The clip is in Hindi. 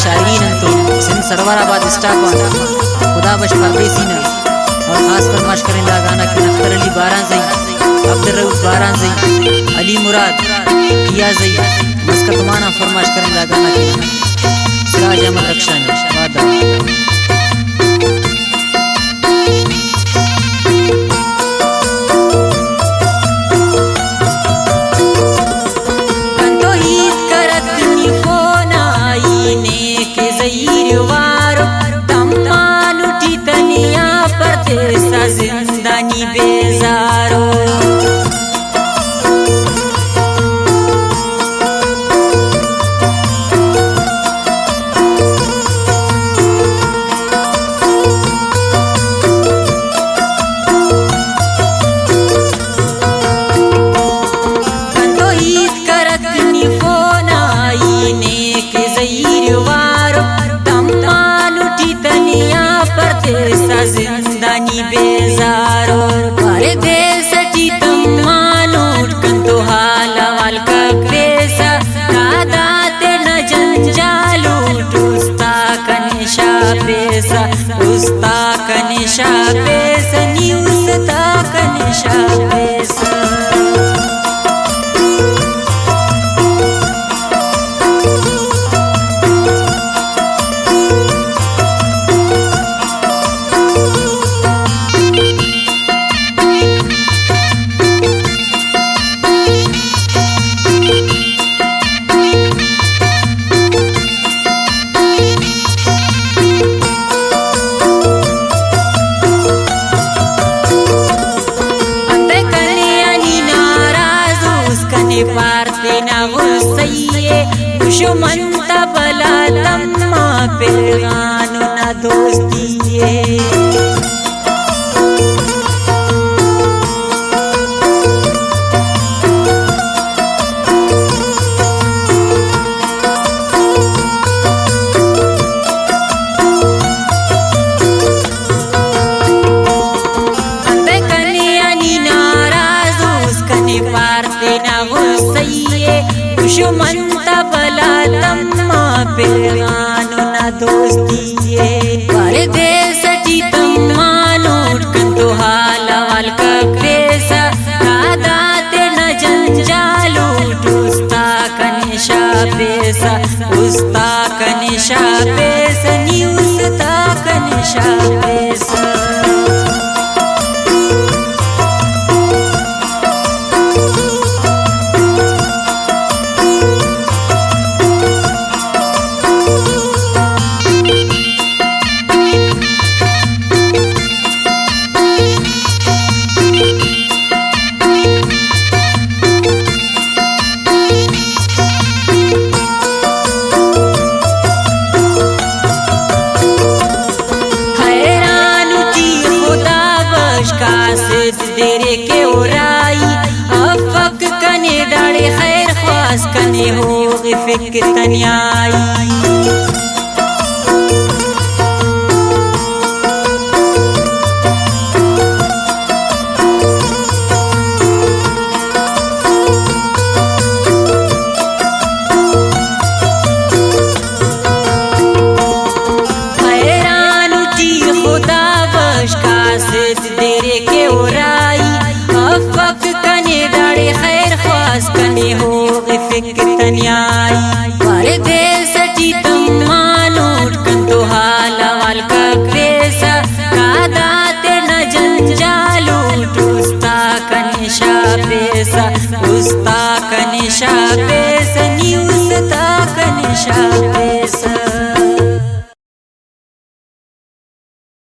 शायरी तो सिंध सरवराबाद स्टाफ खुदा बश परदेसी न और खास फरमाश करेंदा गाना के अख्तर अली बारांज़ई, अब्दुर्रऊफ बारांज़ई, अली मुराद कियाज़ई मस्कत माना फरमाश करेंदा गाना के सिराज अहमद रक्षानी वादा। जिंदानी बेजारो कंदो ईद करत निफोन आई ने के ज़हीर वारो तमान उठी तनिया परदेसा जिंदानी बेजारो परदेस टी तम्मानो कंतो हाला वाल का क्रेसा कादाते न जंजालू टुस्ता कनिशा पेसा उस्ता कनिशा पेसा नी उस्ता कनिशा पेसा। पारते ना वो सही दुश्मन तबला तम्मा पिलगानो ना दोस्ती दुश्मन तबला तम्मा पिलगानो ना दोस्ती परदेस टी तम्मानो कंतो हाला वाल का क्रेसा कादाते न जंजालू टुस्ता कनिशा पेसा उस्ता कनिशा पेसा नी उस्ता कनिशा पेसा। तेरे के उराई अफक कने डाड़े खैर ख्वास कने हो फिक तन्याई हैरान जी खुदा बश का सिद तेरे के उराई अफक कने डाड़े खैर ख्वास कने हो फिक तन्याई परदेस टी तम्मानो कंतो हाला वाल का क्रेसा कादाते न जंजालू टुस्ता कनिशा पेसा उस्ता कनिशा पेसा।